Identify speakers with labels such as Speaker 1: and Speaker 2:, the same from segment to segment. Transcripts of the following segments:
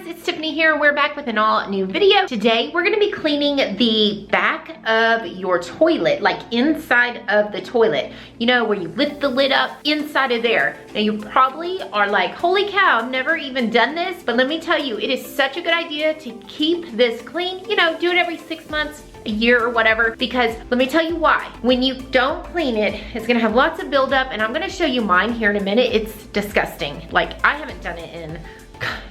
Speaker 1: guys, it's Tiffany here. We're back with an all new video. Today we're going to be cleaning the back of your toilet, like inside of the toilet. You know, where you lift the lid up, inside of there. Now you probably are like, holy cow, I've never even done this. But let me tell you, it is such a good idea to keep this clean. You know, do it every 6 months, a year or whatever, because let me tell you why. When you don't clean it, it's gonna have lots of buildup, and I'm gonna show you mine here in a minute. It's disgusting. Like, I haven't done it in,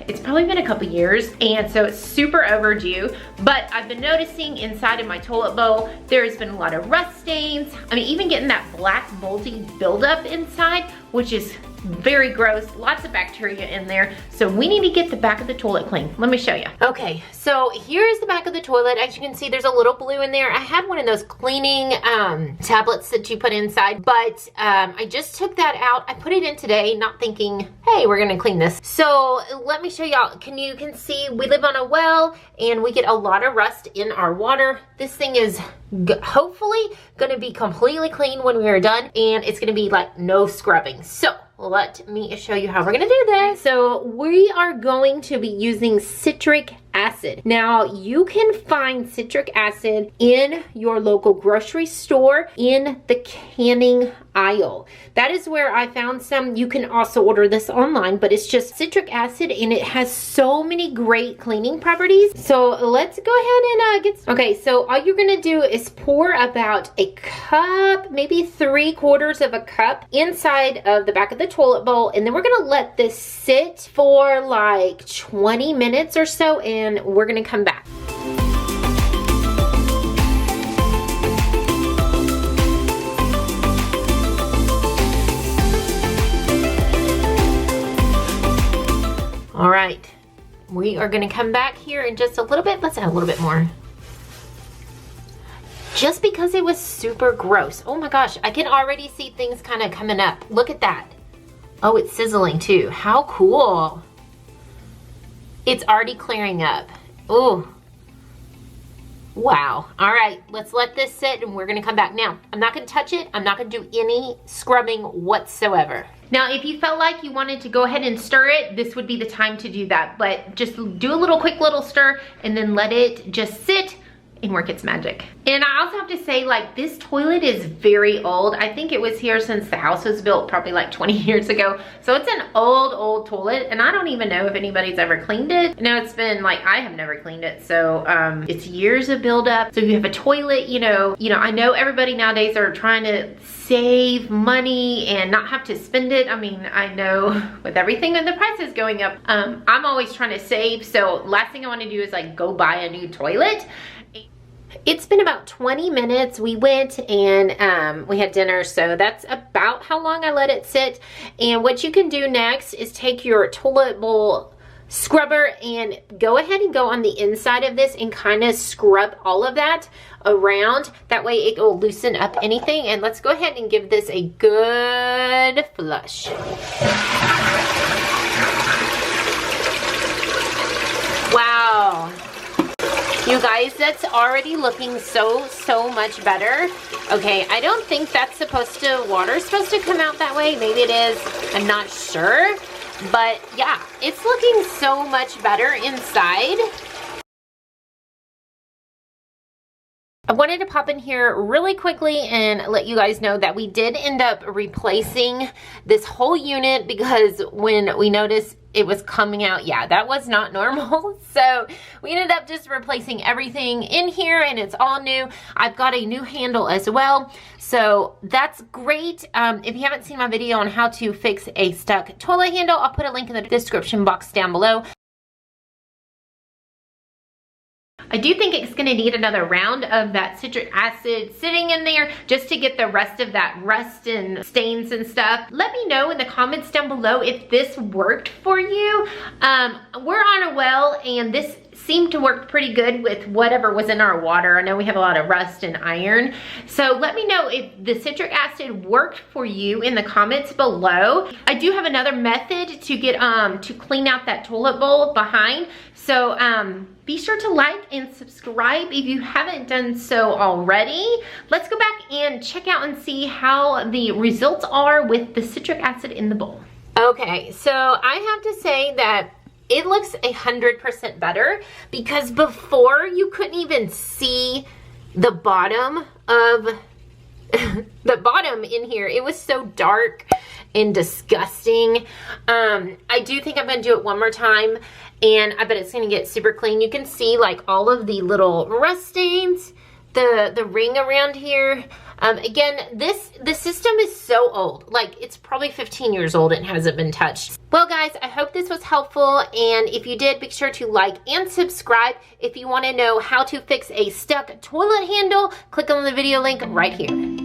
Speaker 1: it's probably been a couple years, and so it's super overdue. But I've been noticing inside of my toilet bowl, there's been a lot of rust stains. I mean, even getting that black moldy buildup inside, which is very gross, lots of bacteria in there. So we need to get the back of the toilet clean. Let me show you. Okay, so here's the back of the toilet. As you can see, there's a little blue in there. I had one of those cleaning tablets that you put inside, but I just took that out. I put it in today, not thinking, hey, we're gonna clean this. So let me show y'all. You can see we live on a well and we get a lot of rust in our water. This thing is hopefully gonna be completely clean when we are done, and it's gonna be like no scrubbing. So let me show you how we're gonna do this. So we are going to be using citric acid. Now you can find citric acid in your local grocery store in the canning aisle. That is where I found some. You can also order this online, but it's just citric acid and it has so many great cleaning properties. So let's go ahead and get, okay, so all you're gonna do is pour about a cup, maybe 3/4 of a cup inside of the back of the toilet bowl, and then we're gonna let this sit for like 20 minutes or so, and we're gonna come back. All right, we are gonna come back here in just a little bit. Let's add a little bit more. Just because it was super gross. Oh my gosh, I can already see things kind of coming up. Look at that. Oh, it's sizzling too. How cool. It's already clearing up. Oh, wow. All right, let's let this sit and we're gonna come back. Now, I'm not gonna touch it. I'm not gonna do any scrubbing whatsoever. Now, if you felt like you wanted to go ahead and stir it, this would be the time to do that. But just do a quick little stir and then let it just sit and work its magic. And I also have to say, like, this toilet is very old. I think it was here since the house was built probably like 20 years ago. So it's an old toilet, and I don't even know if anybody's ever cleaned it. No, it's been like, I have never cleaned it. So it's years of buildup. So you have a toilet, you know, I know everybody nowadays are trying to save money and not have to spend it. I mean, I know with everything and the prices going up, I'm always trying to save. So last thing I want to do is like go buy a new toilet. It's been about 20 minutes. We went and we had dinner, so that's about how long I let it sit. And what you can do next is take your toilet bowl scrubber and go ahead and go on the inside of this and kind of scrub all of that around. That way it will loosen up anything. And let's go ahead and give this a good flush. Wow. You guys, that's already looking so much better. Okay, I don't think that's supposed to, water's supposed to come out that way. Maybe it is, I'm not sure. But yeah, it's looking so much better inside. I wanted to pop in here really quickly and let you guys know that we did end up replacing this whole unit because when we noticed it was coming out, yeah, that was not normal. So we ended up just replacing everything in here and it's all new. I've got a new handle as well. So that's great. If you haven't seen my video on how to fix a stuck toilet handle, I'll put a link in the description box down below. I do think it's gonna need another round of that citric acid sitting in there just to get the rest of that rust and stains and stuff. Let me know in the comments down below if this worked for you. We're on a well and this seemed to work pretty good with whatever was in our water. I know we have a lot of rust and iron. So let me know if the citric acid worked for you in the comments below. I do have another method to get to clean out that toilet bowl behind. So be sure to like and subscribe if you haven't done so already. Let's go back and check out and see how the results are with the citric acid in the bowl. Okay, so I have to say that it looks 100% better, because before you couldn't even see the bottom of the bottom in here. It was so dark and disgusting. I do think I'm gonna do it one more time, and I bet it's gonna get super clean. You can see like all of the little rust stains, the ring around here. Again, the system is so old. Like, it's probably 15 years old and hasn't been touched. Well, guys, I hope this was helpful, and if you did, be sure to like and subscribe. If you want to know how to fix a stuck toilet handle, click on the video link right here.